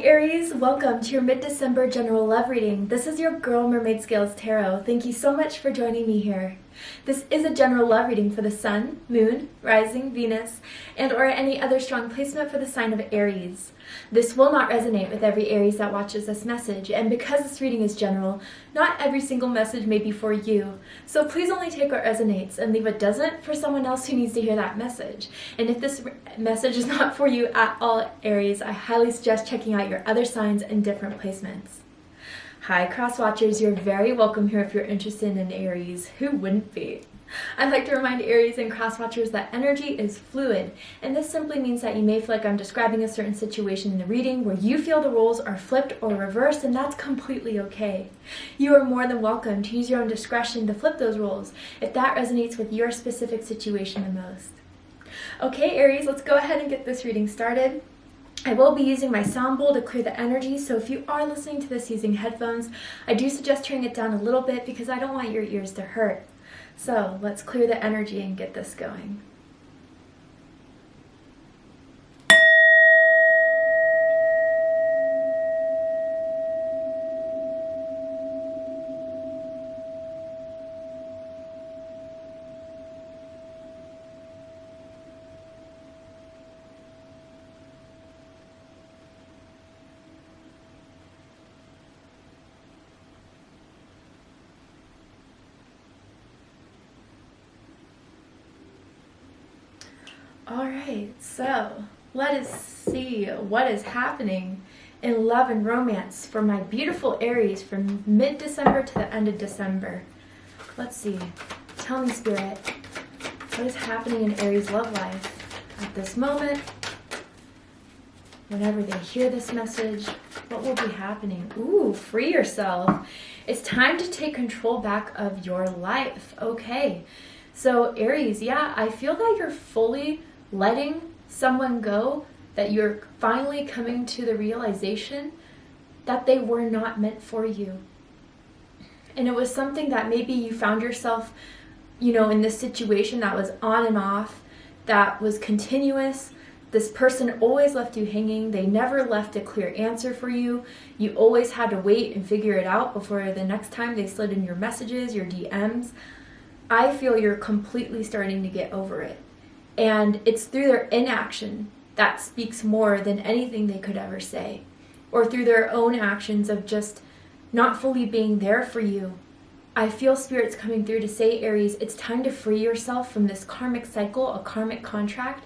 Aries, welcome to your mid-December general love reading. This is your Girl Mermaid Scales Tarot. Thank you so much for joining me here. This is a general love reading for the Sun, Moon, Rising, Venus, and or any other strong placement for the sign of Aries. This will not resonate with every Aries that watches this message, and because this reading is general, not every single message may be for you. So please only take what resonates and leave what doesn't for someone else who needs to hear that message. And if this message is not for you at all, Aries, I highly suggest checking out your other signs and different placements. Hi cross watchers, you're very welcome here if you're interested in Aries. Who wouldn't be? I'd like to remind Aries and cross watchers that energy is fluid, and this simply means that you may feel like I'm describing a certain situation in the reading where you feel the roles are flipped or reversed, and that's completely okay. You are more than welcome to use your own discretion to flip those roles if that resonates with your specific situation the most. Okay Aries, let's go ahead and get this reading started. I will be using my sound bowl to clear the energy, so if you are listening to this using headphones, I do suggest turning it down a little bit because I don't want your ears to hurt. So let's clear the energy and get this going. Alright, so let us see what is happening in love and romance for my beautiful Aries from mid-December to the end of December. Let's see. Tell me, Spirit, what is happening in Aries' love life at this moment? Whenever they hear this message, what will be happening? Ooh, free yourself. It's time to take control back of your life. Okay, so Aries, yeah, I feel that you're fully letting someone go, that you're finally coming to the realization that they were not meant for you. And it was something that maybe you found yourself, in this situation that was on and off, that was continuous. This person always left you hanging. They never left a clear answer for you. You always had to wait and figure it out before the next time they slid in your messages, your DMs. I feel you're completely starting to get over it. And it's through their inaction that speaks more than anything they could ever say, or through their own actions of just not fully being there for you. I feel Spirit's coming through to say, Aries, it's time to free yourself from this karmic cycle, a karmic contract.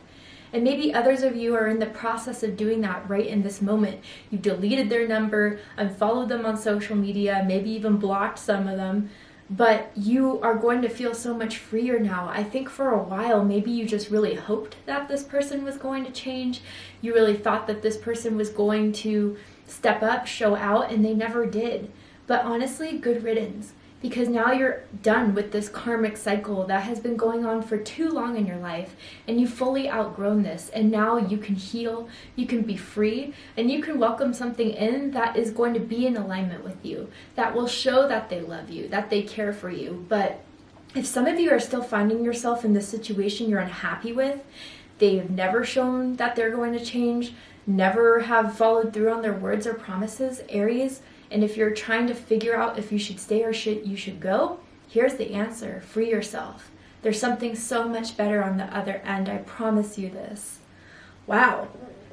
And maybe others of you are in the process of doing that right in this moment. You've deleted their number, unfollowed them on social media, maybe even blocked some of them. But you are going to feel so much freer now. I think for a while, maybe you just really hoped that this person was going to change. You really thought that this person was going to step up, show out, and they never did. But honestly, good riddance. Because now you're done with this karmic cycle that has been going on for too long in your life, and you've fully outgrown this, and now you can heal, you can be free, and you can welcome something in that is going to be in alignment with you, that will show that they love you, that they care for you. But if some of you are still finding yourself in this situation you're unhappy with, they've never shown that they're going to change, never have followed through on their words or promises, Aries, and if you're trying to figure out if you should stay or you should go, here's the answer. Free yourself. There's something so much better on the other end. I promise you this. Wow.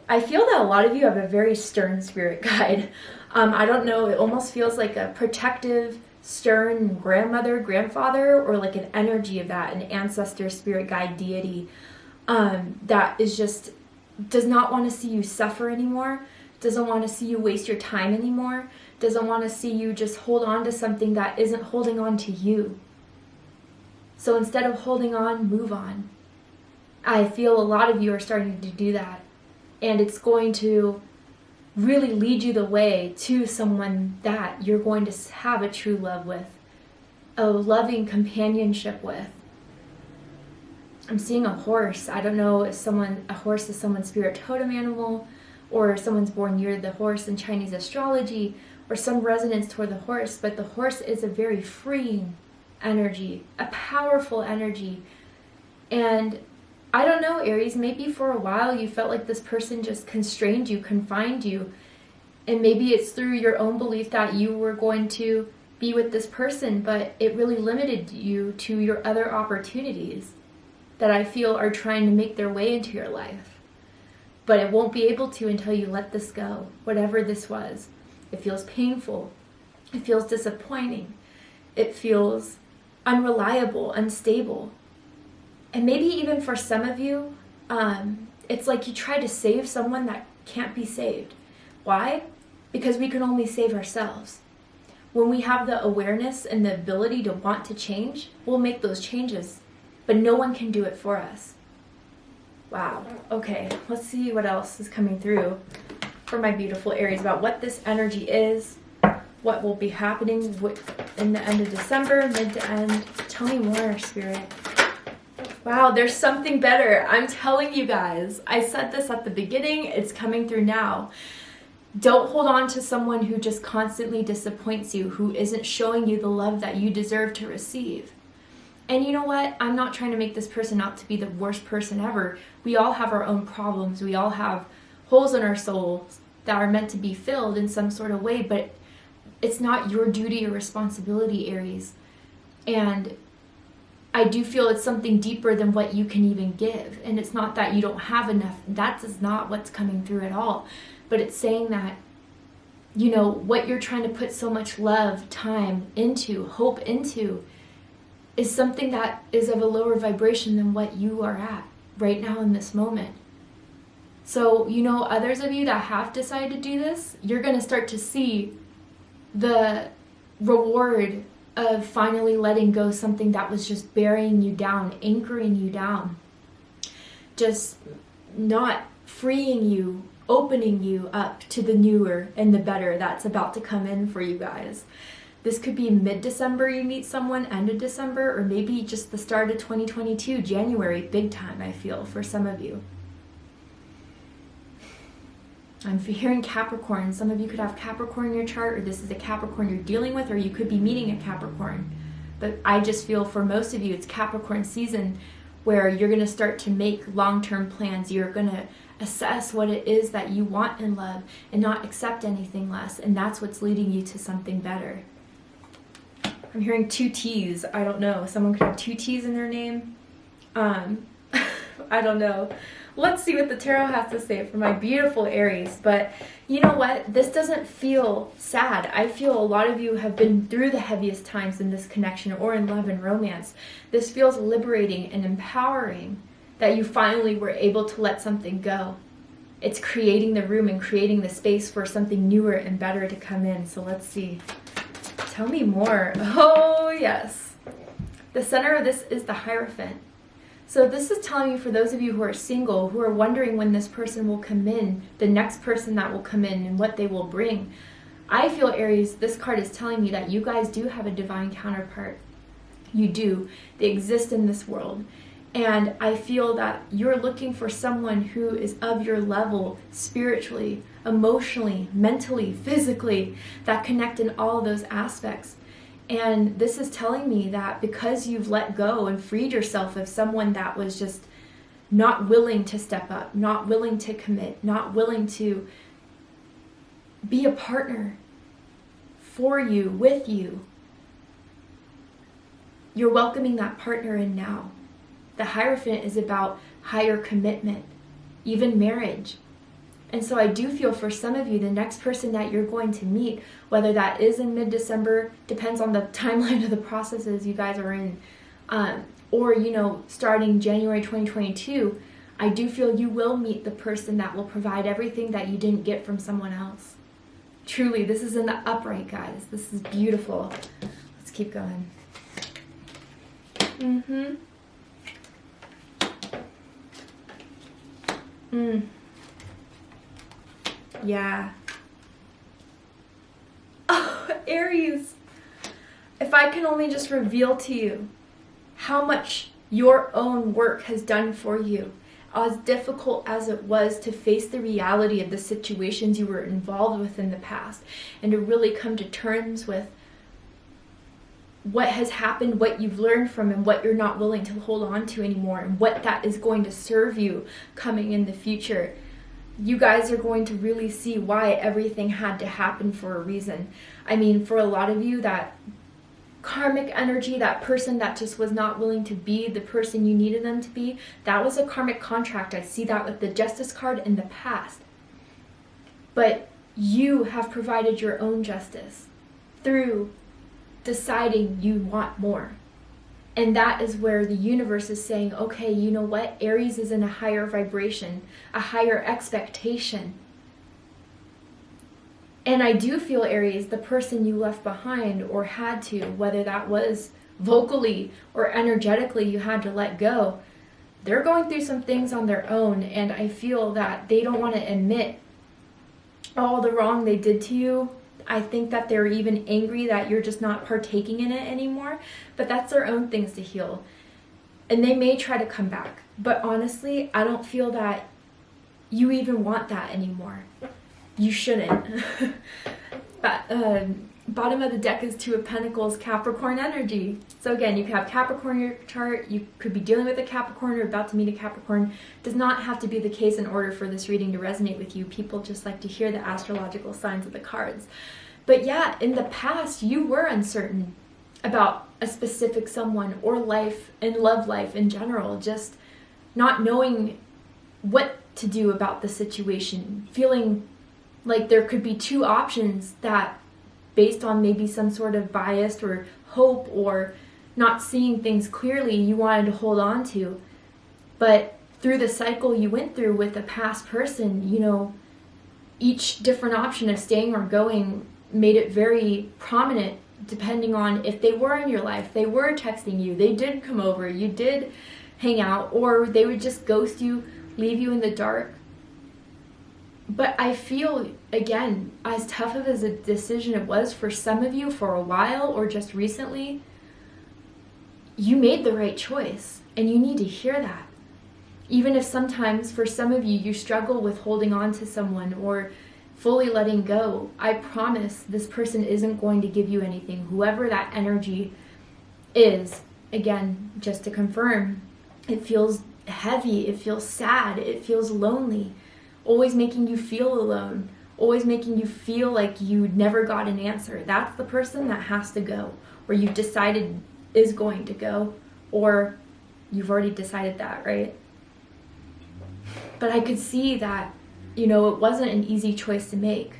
I feel that a lot of you have a very stern spirit guide. I don't know, it almost feels like a protective, stern grandmother, grandfather, or like an energy of that, an ancestor, spirit guide, deity that is just does not want to see you suffer anymore, doesn't want to see you waste your time anymore, doesn't want to see you just hold on to something that isn't holding on to you. So instead of holding on, move on. I feel a lot of you are starting to do that. And it's going to really lead you the way to someone that you're going to have a true love with, a loving companionship with. I'm seeing a horse. I don't know if a horse is someone's spirit totem animal, or someone's born near the horse in Chinese astrology, or some resonance toward the horse, but the horse is a very freeing energy, a powerful energy. And I don't know, Aries, maybe for a while you felt like this person just constrained you, confined you, And maybe it's through your own belief that you were going to be with this person, but it really limited you to your other opportunities that I feel are trying to make their way into your life. But it won't be able to until you let this go, whatever this was. It feels painful. It feels disappointing. It feels unreliable, unstable. And maybe even for some of you, it's like you try to save someone that can't be saved. Why? Because we can only save ourselves. When we have the awareness and the ability to want to change, we'll make those changes. But no one can do it for us. Wow. Okay, let's see what else is coming through for my beautiful Aries about what this energy is, what will be happening in the end of December, mid to end. Tell me more, Spirit. Wow, there's something better. I'm telling you guys. I said this at the beginning. It's coming through now. Don't hold on to someone who just constantly disappoints you, who isn't showing you the love that you deserve to receive. And you know what? I'm not trying to make this person out to be the worst person ever. We all have our own problems. We all have holes in our souls that are meant to be filled in some sort of way, but it's not your duty or responsibility, Aries. And I do feel it's something deeper than what you can even give. And it's not that you don't have enough. That is not what's coming through at all. But it's saying that, you know, what you're trying to put so much love, time into, hope into, is something that is of a lower vibration than what you are at right now in this moment. So, you know, others of you that have decided to do this, you're going to start to see the reward of finally letting go something that was just burying you down, anchoring you down, just not freeing you, opening you up to the newer and the better that's about to come in for you guys. This could be mid-December you meet someone, end of December, or maybe just the start of 2022, January, big time, I feel, for some of you. I'm hearing Capricorn. Some of you could have Capricorn in your chart, or this is a Capricorn you're dealing with, or you could be meeting a Capricorn. But I just feel for most of you, it's Capricorn season where you're going to start to make long-term plans. You're going to assess what it is that you want in love and not accept anything less. And that's what's leading you to something better. I'm hearing 2 T's. I don't know. Someone could have 2 T's in their name. I don't know. Let's see what the tarot has to say for my beautiful Aries. But you know what? This doesn't feel sad. I feel a lot of you have been through the heaviest times in this connection or in love and romance. This feels liberating and empowering that you finally were able to let something go. It's creating the room and creating the space for something newer and better to come in. So let's see. Tell me more. Oh, yes. The center of this is the Hierophant. So this is telling you, for those of you who are single, who are wondering when this person will come in, the next person that will come in and what they will bring. I feel, Aries, this card is telling me that you guys do have a divine counterpart. You do. They exist in this world. And I feel that you're looking for someone who is of your level spiritually, emotionally, mentally, physically, that connect in all of those aspects. And this is telling me that because you've let go and freed yourself of someone that was just not willing to step up, not willing to commit, not willing to be a partner for you, with you, you're welcoming that partner in now. The Hierophant is about higher commitment, even marriage. And so I do feel for some of you, the next person that you're going to meet, whether that is in mid-December, depends on the timeline of the processes you guys are in, or, you know, starting January 2022, I do feel you will meet the person that will provide everything that you didn't get from someone else. Truly, this is in the upright, guys. This is beautiful. Let's keep going. Yeah. Oh, Aries. If I can only just reveal to you how much your own work has done for you, as difficult as it was to face the reality of the situations you were involved with in the past, and to really come to terms with what has happened, what you've learned from, and what you're not willing to hold on to anymore, and what that is going to serve you coming in the future. you guys are going to really see why everything had to happen for a reason. I mean, for a lot of you, that karmic energy, that person that just was not willing to be the person you needed them to be, that was a karmic contract. I see that with the Justice card in the past. But you have provided your own justice through deciding you want more. And that is where the universe is saying, okay, you know what? Aries is in a higher vibration, a higher expectation. And I do feel, Aries, the person you left behind or had to, whether that was vocally or energetically you had to let go, they're going through some things on their own. And I feel that they don't want to admit all the wrong they did to you. I think that they're even angry that you're just not partaking in it anymore. But that's their own things to heal. And they may try to come back. But honestly, I don't feel that you even want that anymore. You shouldn't. But, bottom of the deck is Two of Pentacles, Capricorn energy. So again, you could have Capricorn in your chart. You could be dealing with a Capricorn or about to meet a Capricorn. Does not have to be the case in order for this reading to resonate with you. People just like to hear the astrological signs of the cards. But yeah, in the past, you were uncertain about a specific someone or life and love life in general. Just not knowing what to do about the situation. Feeling like there could be two options that, based on maybe some sort of bias or hope or not seeing things clearly, you wanted to hold on to. But through the cycle you went through with a past person, you know, each different option of staying or going made it very prominent depending on if they were in your life, they were texting you, they did come over, you did hang out, or they would just ghost you, leave you in the dark. But I feel, again, as tough of as a decision it was for some of you for a while or just recently, you made the right choice, and you need to hear that. Even if sometimes for some of you, you struggle with holding on to someone or fully letting go, I promise this person isn't going to give you anything. Whoever that energy is, again, just to confirm, it feels heavy, it feels sad, it feels lonely. Always making you feel alone, always making you feel like you never got an answer. That's the person that has to go, or you've decided is going to go, or you've already decided that, right? But I could see that, you know, it wasn't an easy choice to make,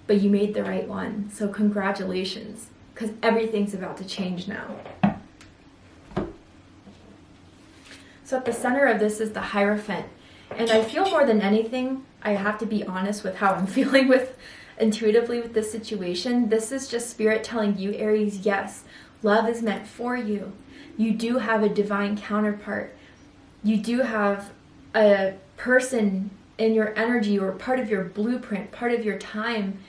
but you made the right one. So congratulations, because everything's about to change now. So at the center of this is the Hierophant. And I feel more than anything, I have to be honest with how I'm feeling with intuitively with this situation. This is just Spirit telling you, Aries, yes, love is meant for you. You do have a divine counterpart. You do have a person in your energy or part of your blueprint, part of your time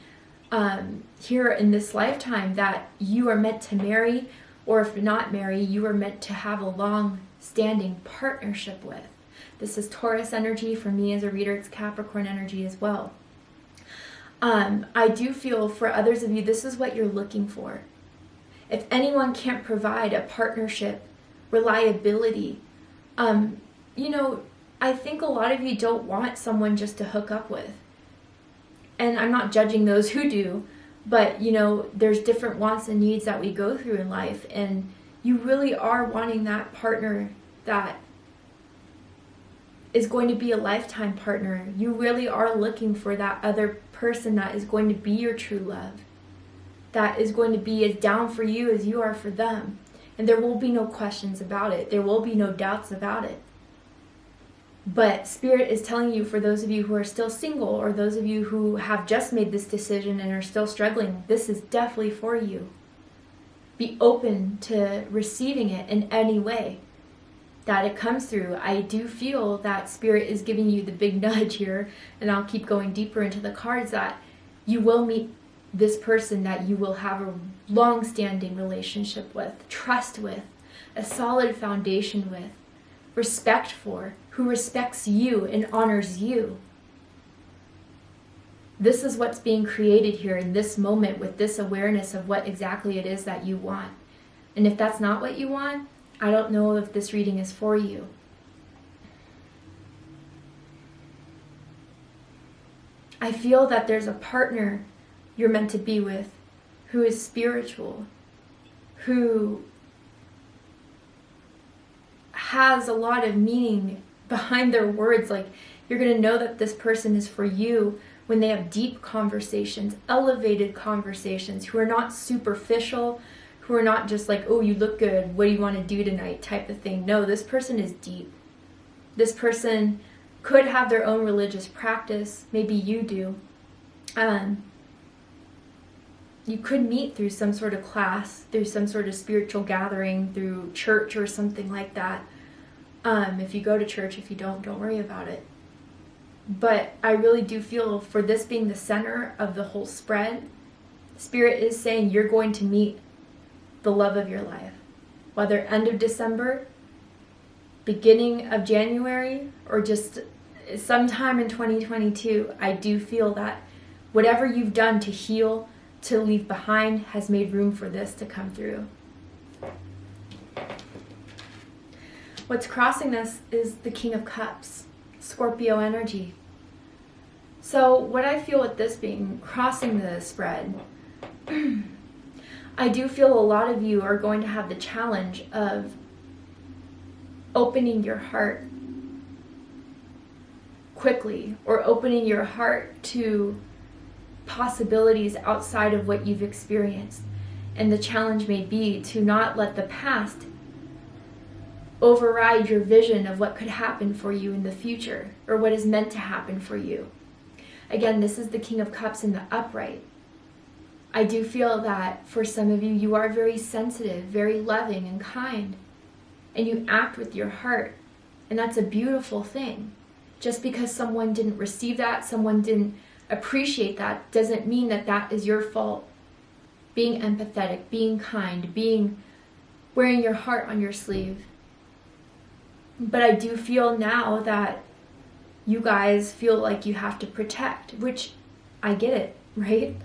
here in this lifetime that you are meant to marry, or if not marry, you are meant to have a long-standing partnership with. This is Taurus energy. For me as a reader, it's Capricorn energy as well. I do feel for others of you, this is what you're looking for. If anyone can't provide a partnership, reliability, you know, I think a lot of you don't want someone just to hook up with. And I'm not judging those who do, but, you know, there's different wants and needs that we go through in life. And you really are wanting that partner that is going to be a lifetime partner. You really are looking for that other person that is going to be your true love, that is going to be as down for you as you are for them. And there will be no questions about it. There will be no doubts about it. But Spirit is telling you, for those of you who are still single, or those of you who have just made this decision and are still struggling, this is definitely for you. Be open to receiving it in any way that it comes through. I do feel that Spirit is giving you the big nudge here, and I'll keep going deeper into the cards, that you will meet this person that you will have a long-standing relationship with, trust with, a solid foundation with, respect for, who respects you and honors you. This is what's being created here in this moment with this awareness of what exactly it is that you want. And if that's not what you want, I don't know if this reading is for you. I feel that there's a partner you're meant to be with who is spiritual, who has a lot of meaning behind their words. Like, you're going to know that this person is for you when they have deep conversations, elevated conversations, who are not superficial, who are not just like, oh, you look good, what do you want to do tonight type of thing. No, this person is deep. This person could have their own religious practice. Maybe you do. You could meet through some sort of class, through some sort of spiritual gathering, through church or something like that. If you go to church, if you don't worry about it. But I really do feel, for this being the center of the whole spread, Spirit is saying you're going to meet the love of your life. Whether end of December, beginning of January, or just sometime in 2022, I do feel that whatever you've done to heal, to leave behind, has made room for this to come through. What's crossing this is the King of Cups, Scorpio energy. So what I feel with this being crossing the spread, I do feel a lot of you are going to have the challenge of opening your heart quickly, or opening your heart to possibilities outside of what you've experienced. And the challenge may be to not let the past override your vision of what could happen for you in the future, or what is meant to happen for you. Again, this is the King of Cups in the upright. I do feel that for some of you, you are very sensitive, very loving and kind, and you act with your heart, and that's a beautiful thing. Just because someone didn't receive that, someone didn't appreciate that, doesn't mean that that is your fault. Being empathetic, being kind, wearing your heart on your sleeve. But I do feel now that you guys feel like you have to protect, which I get it, right?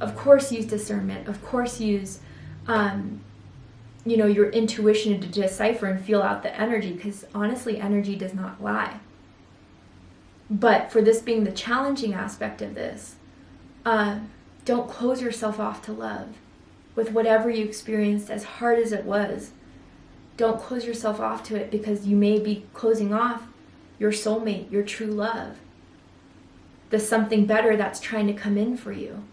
Of course use discernment, of course use your intuition to decipher and feel out the energy, because honestly, energy does not lie. But for this being the challenging aspect of this, don't close yourself off to love. With whatever you experienced, as hard as it was, don't close yourself off to it, because you may be closing off your soulmate, your true love, the something better that's trying to come in for you.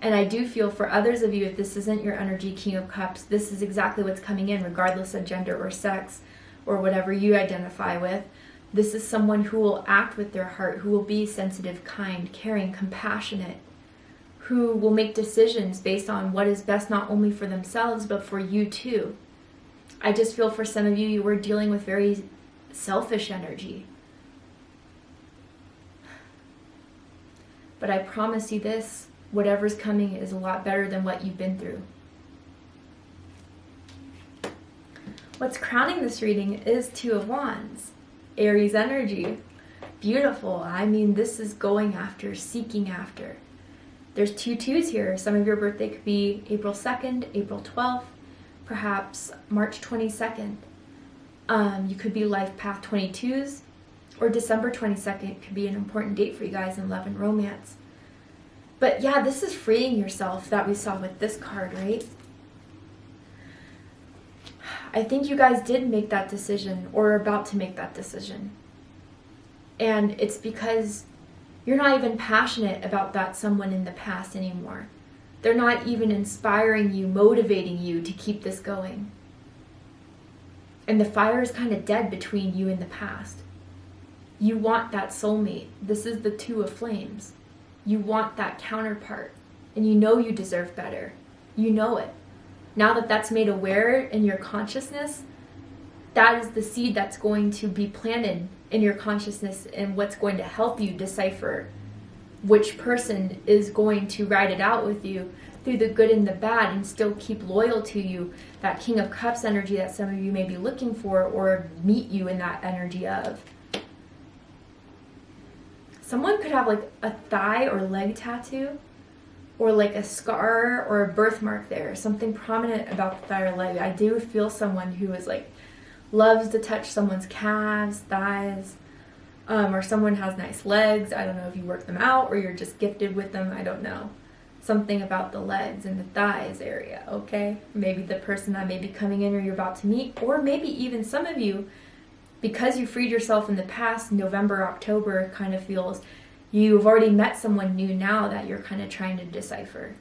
And I do feel for others of you, if this isn't your energy, King of Cups, this is exactly what's coming in, regardless of gender or sex or whatever you identify with. This is someone who will act with their heart, who will be sensitive, kind, caring, compassionate, who will make decisions based on what is best not only for themselves, but for you too. I just feel for some of you, you were dealing with very selfish energy. But I promise you this, whatever's coming is a lot better than what you've been through. What's crowning this reading is Two of Wands, Aries energy. Beautiful. I mean, this is going after, seeking after. There's two twos here. Some of your birthday could be April 2nd, April 12th, perhaps March 22nd. You could be life path 22s, or December 22nd could be an important date for you guys in love and romance. But yeah, this is freeing yourself that we saw with this card, right? I think you guys did make that decision, or are about to make that decision. And it's because you're not even passionate about that someone in the past anymore. They're not even inspiring you, motivating you to keep this going. And the fire is kind of dead between you and the past. You want that soulmate. This is the Two of Flames. You want that counterpart. And you know you deserve better. You know it. Now that that's made aware in your consciousness, that is the seed that's going to be planted in your consciousness, and what's going to help you decipher which person is going to ride it out with you through the good and the bad and still keep loyal to you. That King of Cups energy that some of you may be looking for, or meet you in that energy of. Someone could have like a thigh or leg tattoo, or like a scar or a birthmark there, something prominent about the thigh or leg. I do feel someone who is like, loves to touch someone's calves, thighs. Or someone has nice legs. I don't know if you work them out or you're just gifted with them. I don't know. Something about the legs and the thighs area, okay? Maybe the person that may be coming in or you're about to meet, or maybe even some of you, because you freed yourself in the past, November, October kind of feels you've already met someone new now that you're kind of trying to decipher.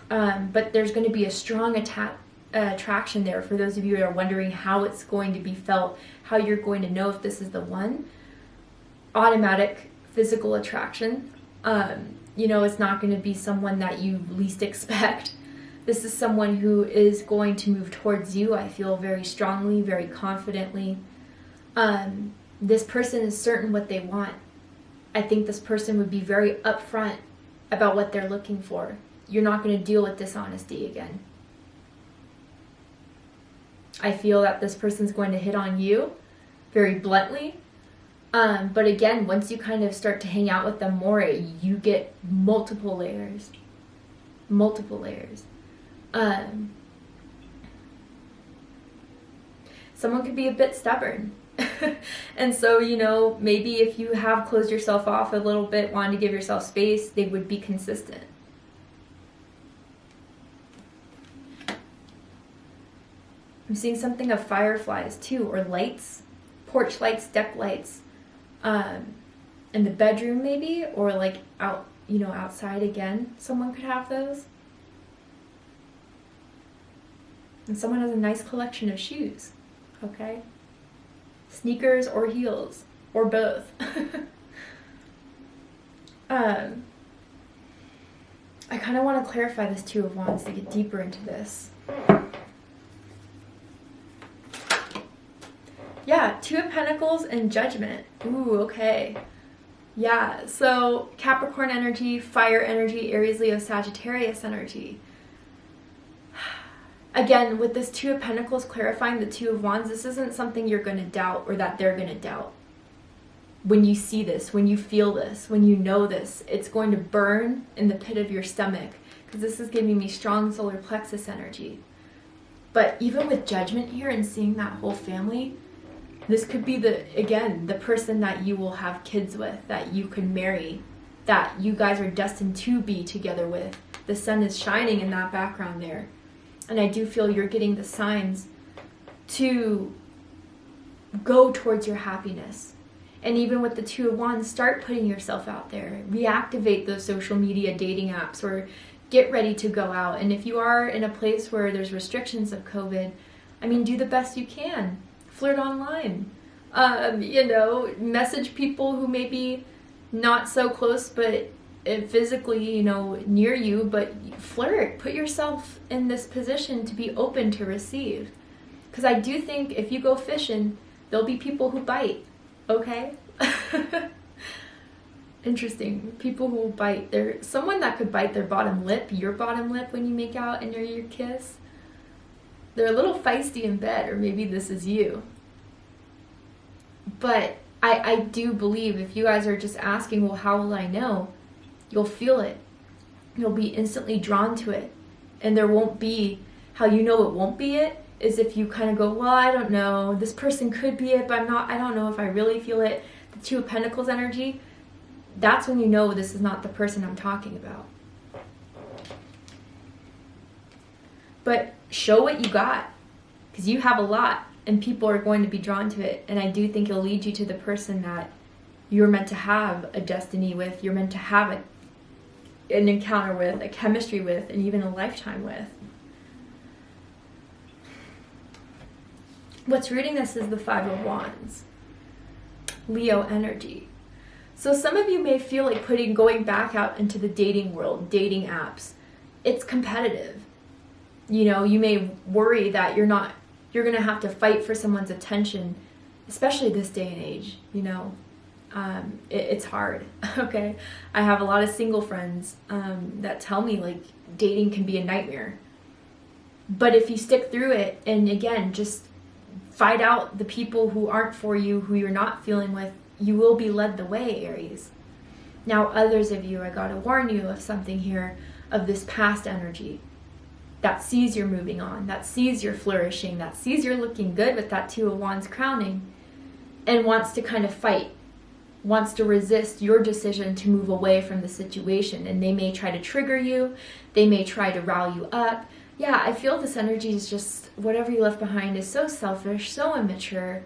But there's going to be a strong attraction there for those of you who are wondering how it's going to be felt, how you're going to know if this is the one. Automatic physical attraction. It's not going to be someone that you least expect. This is someone who is going to move towards you, I feel, very strongly, very confidently. This person is certain what they want. I think this person would be very upfront about what they're looking for. You're not going to deal with dishonesty again. I feel that this person's going to hit on you very bluntly. But again, once you kind of start to hang out with them more, you get multiple layers. Multiple layers. Someone could be a bit stubborn. And so, maybe if you have closed yourself off a little bit, wanting to give yourself space, they would be consistent. I'm seeing something of fireflies too, or lights, porch lights, deck lights, in the bedroom maybe, or like out, outside again. Someone could have those. And someone has a nice collection of shoes, okay? Sneakers or heels, or both. I kind of want to clarify this Two of Wands to get deeper into this. Yeah, Two of Pentacles and Judgment. Ooh, okay. Yeah, so Capricorn energy, fire energy, Aries, Leo, Sagittarius energy. Again, with this Two of Pentacles clarifying the Two of Wands, this isn't something you're going to doubt or that they're going to doubt. When you see this, when you feel this, when you know this, it's going to burn in the pit of your stomach, because this is giving me strong solar plexus energy. But even with Judgment here and seeing that whole family, this could be the person that you will have kids with, that you can marry, that you guys are destined to be together with. The sun is shining in that background there. And I do feel you're getting the signs to go towards your happiness. And even with the Two of Wands, start putting yourself out there. Reactivate those social media dating apps, or get ready to go out. And if you are in a place where there's restrictions of COVID, do the best you can. Flirt online. Message people who may be not so close, but physically, near you, but flirt. Put yourself in this position to be open to receive. Because I do think if you go fishing, there'll be people who bite. Okay? Interesting. People who will bite. There's someone that could bite their bottom lip, your bottom lip, when you make out and you kiss. They're a little feisty in bed, or maybe this is you. But I do believe if you guys are just asking, well, how will I know? You'll feel it. You'll be instantly drawn to it. And there won't be, how you know it won't be it, is if you kind of go, well, I don't know, this person could be it, but I don't know if I really feel it. The Two of Pentacles energy, that's when you know this is not the person I'm talking about. But show what you got, because you have a lot, and people are going to be drawn to it. And I do think it'll lead you to the person that you're meant to have a destiny with, you're meant to have an encounter with, a chemistry with, and even a lifetime with. What's rooting this is the Five of Wands. Leo energy. So some of you may feel like going back out into the dating world, dating apps. It's competitive. You may worry that you're going to have to fight for someone's attention, especially this day and age, it's hard, okay? I have a lot of single friends that tell me, like, dating can be a nightmare. But if you stick through it, and again, just fight out the people who aren't for you, who you're not feeling with, you will be led the way, Aries. Now, others of you, I gotta warn you of something here, of this past energy that sees you're moving on, that sees you're flourishing, that sees you're looking good with that Two of Wands crowning, and wants to kind of fight wants to resist your decision to move away from the situation, and they may try to trigger you, they may try to rile you up. Yeah, I feel this energy is just, whatever you left behind is so selfish, so immature.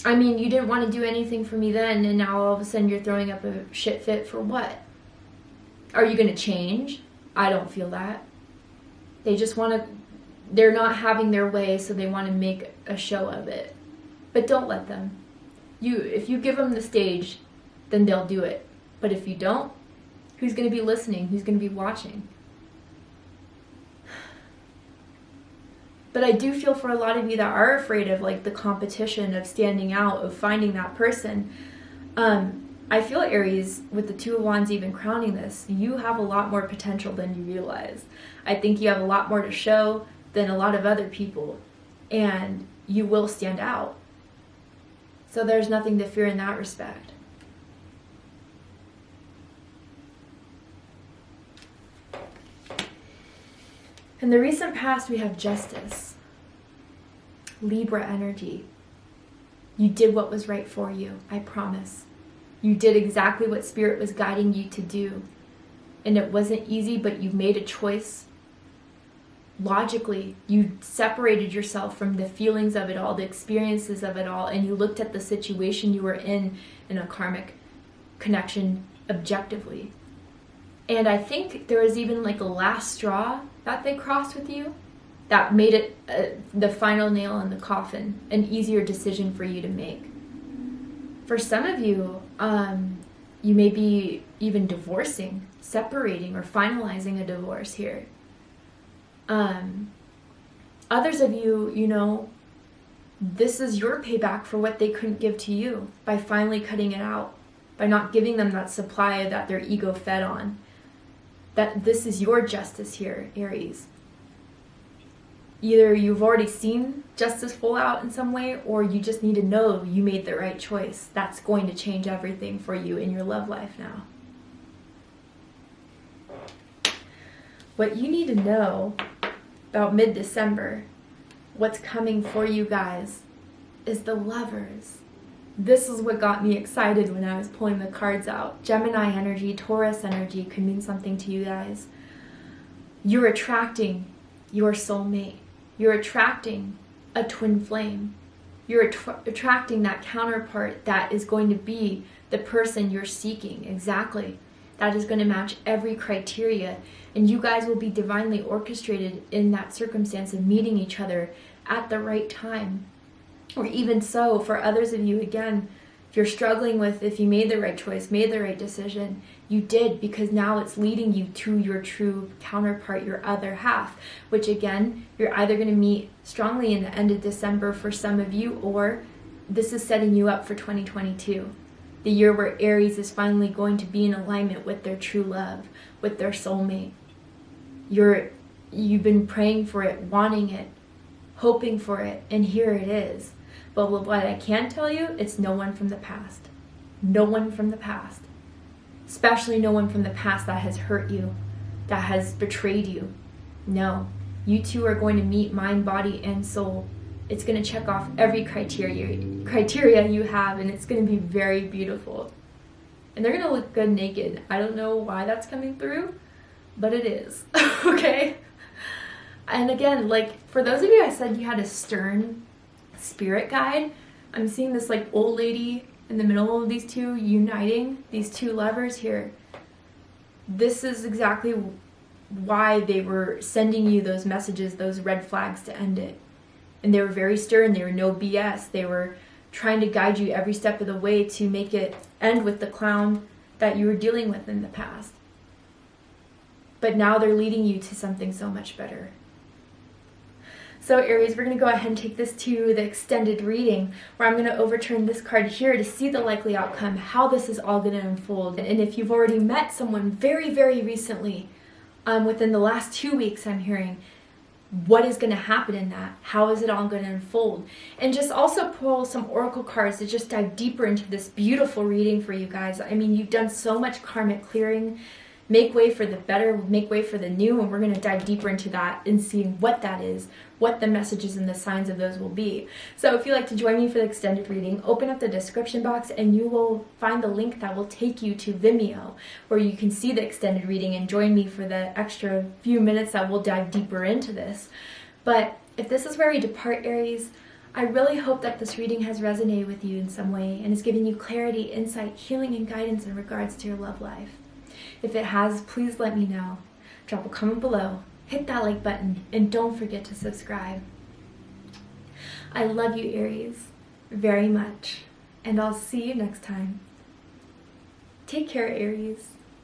I mean, you didn't want to do anything for me then, and now all of a sudden you're throwing up a shit fit for what? Are you going to change? I don't feel that. They just want to, they're not having their way, so they want to make a show of it. But don't let them. If you give them the stage, then they'll do it. But if you don't, who's going to be listening? Who's going to be watching? But I do feel for a lot of you that are afraid of like the competition, of standing out, of finding that person. I feel, Aries, with the Two of Wands even crowning this, you have a lot more potential than you realize. I think you have a lot more to show than a lot of other people. And you will stand out. So there's nothing to fear in that respect. In the recent past, we have Justice. Libra energy. You did what was right for you, I promise. You did exactly what Spirit was guiding you to do. And it wasn't easy, but you made a choice. Logically, you separated yourself from the feelings of it all, the experiences of it all, and you looked at the situation you were in a karmic connection objectively. And I think there was even like a last straw that they crossed with you that made it the final nail in the coffin, an easier decision for you to make. For some of you, you may be even divorcing, separating, or finalizing a divorce here. Others of you, you know, this is your payback for what they couldn't give to you by finally cutting it out, by not giving them that supply that their ego fed on. That this is your justice here, Aries. Either you've already seen justice full out in some way, or you just need to know you made the right choice. That's going to change everything for you in your love life now. What you need to know about mid-December, what's coming for you guys, is the Lovers. This is what got me excited when I was pulling the cards out. Gemini energy, Taurus energy could mean something to you guys. You're attracting your soulmate. You're attracting a twin flame. You're attracting that counterpart that is going to be the person you're seeking. Exactly. That is going to match every criteria. And you guys will be divinely orchestrated in that circumstance of meeting each other at the right time. Or even so, for others of you, again, if you're struggling with if you made the right choice, made the right decision, you did, because now it's leading you to your true counterpart, your other half, which again, you're either going to meet strongly in the end of December for some of you, or this is setting you up for 2022. The year where Aries is finally going to be in alignment with their true love, with their soulmate. You've been praying for it, wanting it, hoping for it, and here it is. But what I can tell you, it's no one from the past. No one from the past. Especially no one from the past that has hurt you, that has betrayed you. No. You two are going to meet mind, body, and soul. It's going to check off every criteria you have, and it's going to be very beautiful. And they're going to look good naked. I don't know why that's coming through, but it is. Okay? And again, like, for those of you I said you had a stern spirit guide, I'm seeing this like old lady in the middle of these two uniting, these two lovers here. This is exactly why they were sending you those messages, those red flags to end it. And they were very stern. They were no BS. They were trying to guide you every step of the way to make it end with the clown that you were dealing with in the past. But now they're leading you to something so much better. So Aries, we're going to go ahead and take this to the extended reading, where I'm going to overturn this card here to see the likely outcome, how this is all going to unfold. And if you've already met someone very, very recently, within the last 2 weeks, I'm hearing, what is going to happen in that? How is it all going to unfold? And just also pull some oracle cards to just dive deeper into this beautiful reading for you guys. I mean, you've done so much karmic clearing. make way for the better, make way for the new, and we're going to dive deeper into that and see what that is, what the messages and the signs of those will be. So if you'd like to join me for the extended reading, open up the description box and you will find the link that will take you to Vimeo, where you can see the extended reading and join me for the extra few minutes that we'll dive deeper into this. But if this is where we depart, Aries, I really hope that this reading has resonated with you in some way and is giving you clarity, insight, healing, and guidance in regards to your love life. If it has, please let me know. Drop a comment below, hit that like button, and don't forget to subscribe. I love you, Aries, very much, and I'll see you next time. Take care, Aries.